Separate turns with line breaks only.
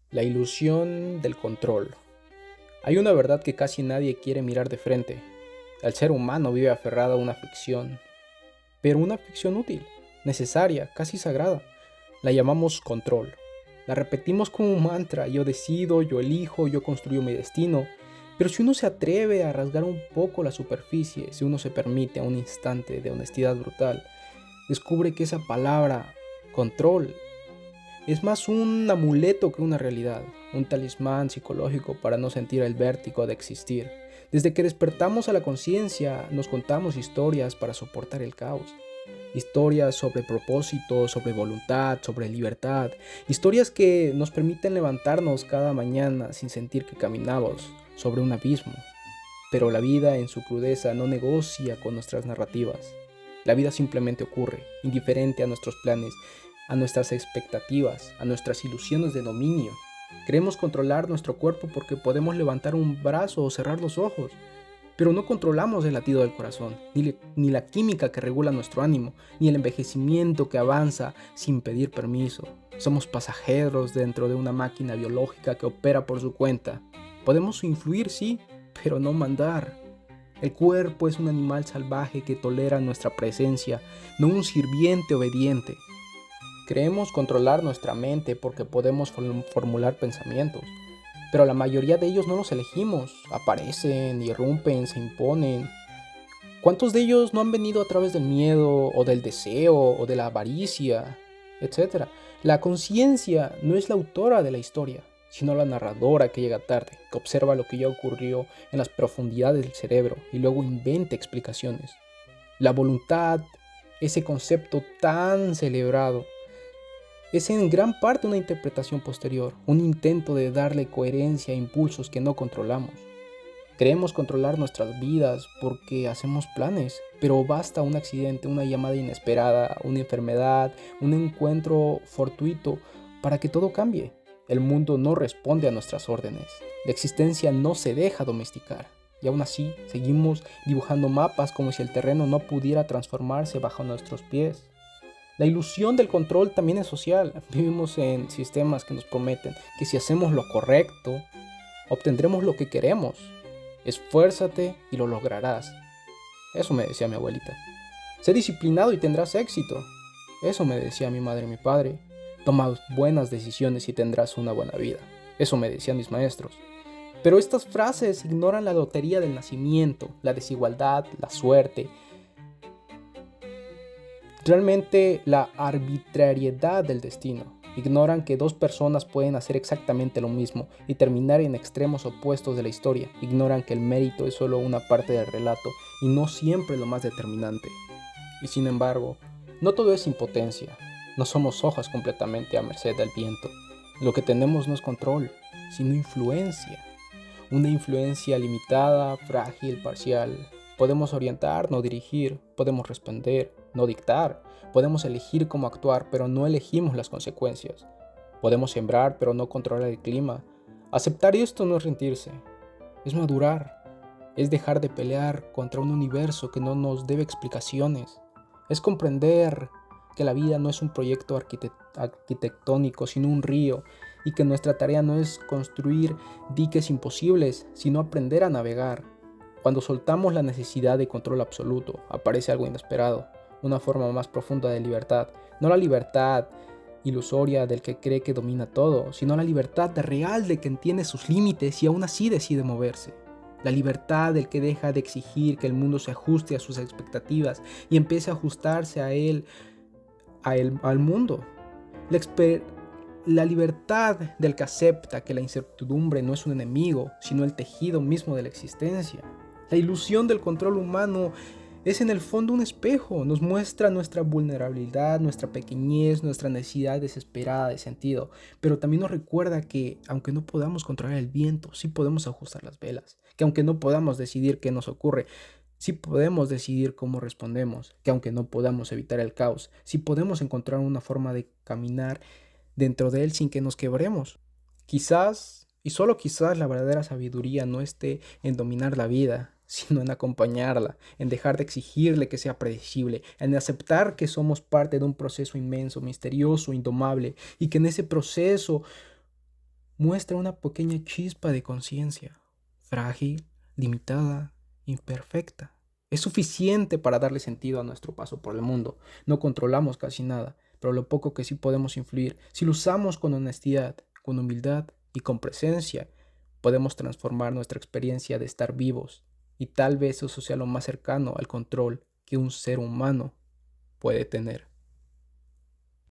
La ilusión del control. Hay una verdad que casi nadie quiere mirar de frente. El ser humano vive aferrado a una ficción, pero una ficción útil, necesaria, casi sagrada. La llamamos control. La repetimos como un mantra: yo decido, yo elijo, yo construyo mi destino. Pero si uno se atreve a rasgar un poco la superficie, si uno se permite un instante de honestidad brutal, descubre que esa palabra, control, es más un amuleto que una realidad, un talismán psicológico para no sentir el vértigo de existir. Desde que despertamos a la conciencia, nos contamos historias para soportar el caos. Historias sobre propósito, sobre voluntad, sobre libertad. Historias que nos permiten levantarnos cada mañana sin sentir que caminamos sobre un abismo. Pero la vida en su crudeza no negocia con nuestras narrativas. La vida simplemente ocurre, indiferente a nuestros planes, a nuestras expectativas, a nuestras ilusiones de dominio. Queremos controlar nuestro cuerpo porque podemos levantar un brazo o cerrar los ojos, pero no controlamos el latido del corazón, ni la química que regula nuestro ánimo, ni el envejecimiento que avanza sin pedir permiso. Somos pasajeros dentro de una máquina biológica que opera por su cuenta. Podemos influir, sí, pero no mandar. El cuerpo es un animal salvaje que tolera nuestra presencia, no un sirviente obediente. Creemos controlar nuestra mente porque podemos formular pensamientos, pero la mayoría de ellos no los elegimos. Aparecen, irrumpen, se imponen. ¿Cuántos de ellos no han venido a través del miedo o del deseo o de la avaricia, etcétera? La conciencia no es la autora de la historia, sino la narradora que llega tarde, que observa lo que ya ocurrió en las profundidades del cerebro y luego inventa explicaciones. La voluntad, ese concepto tan celebrado, es en gran parte una interpretación posterior, un intento de darle coherencia a impulsos que no controlamos. Creemos controlar nuestras vidas porque hacemos planes, pero basta un accidente, una llamada inesperada, una enfermedad, un encuentro fortuito para que todo cambie. El mundo no responde a nuestras órdenes. La existencia no se deja domesticar. Y aún así, seguimos dibujando mapas como si el terreno no pudiera transformarse bajo nuestros pies. La ilusión del control también es social. Vivimos en sistemas que nos prometen que si hacemos lo correcto, obtendremos lo que queremos. Esfuérzate y lo lograrás. Eso me decía mi abuelita. Sé disciplinado y tendrás éxito. Eso me decía mi madre y mi padre. Toma buenas decisiones y tendrás una buena vida. Eso me decían mis maestros. Pero estas frases ignoran la lotería del nacimiento, la desigualdad, la suerte, realmente la arbitrariedad del destino. Ignoran que dos personas pueden hacer exactamente lo mismo y terminar en extremos opuestos de la historia. Ignoran que el mérito es solo una parte del relato y no siempre lo más determinante. Y sin embargo, no todo es impotencia. No somos hojas completamente a merced del viento. Lo que tenemos no es control, sino influencia. Una influencia limitada, frágil, parcial. Podemos orientar, no dirigir. Podemos responder, no dictar. Podemos elegir cómo actuar, pero no elegimos las consecuencias. Podemos sembrar, pero no controlar el clima. Aceptar esto no es rendirse, es madurar. Es dejar de pelear contra un universo que no nos debe explicaciones. Es comprender que la vida no es un proyecto arquitectónico, sino un río, y que nuestra tarea no es construir diques imposibles, sino aprender a navegar. Cuando soltamos la necesidad de control absoluto, aparece algo inesperado, una forma más profunda de libertad. No la libertad ilusoria del que cree que domina todo, sino la libertad real de que entiende sus límites y aún así decide moverse. La libertad del que deja de exigir que el mundo se ajuste a sus expectativas y empiece a ajustarse al mundo. La, la libertad del que acepta que la incertidumbre no es un enemigo, sino el tejido mismo de la existencia. La ilusión del control humano es en el fondo un espejo, nos muestra nuestra vulnerabilidad, nuestra pequeñez, nuestra necesidad desesperada de sentido, pero también nos recuerda que aunque no podamos controlar el viento, sí podemos ajustar las velas, que aunque no podamos decidir qué nos ocurre, sí podemos decidir cómo respondemos, que aunque no podamos evitar el caos, sí podemos encontrar una forma de caminar dentro de él sin que nos quebremos. Quizás, y solo quizás, la verdadera sabiduría no esté en dominar la vida, sino en acompañarla, en dejar de exigirle que sea predecible, en aceptar que somos parte de un proceso inmenso, misterioso, indomable, y que en ese proceso muestra una pequeña chispa de conciencia, frágil, limitada, imperfecta. Es suficiente para darle sentido a nuestro paso por el mundo. No controlamos casi nada, pero lo poco que sí podemos influir, si lo usamos con honestidad, con humildad y con presencia, podemos transformar nuestra experiencia de estar vivos. Y tal vez eso sea lo más cercano al control que un ser humano puede tener.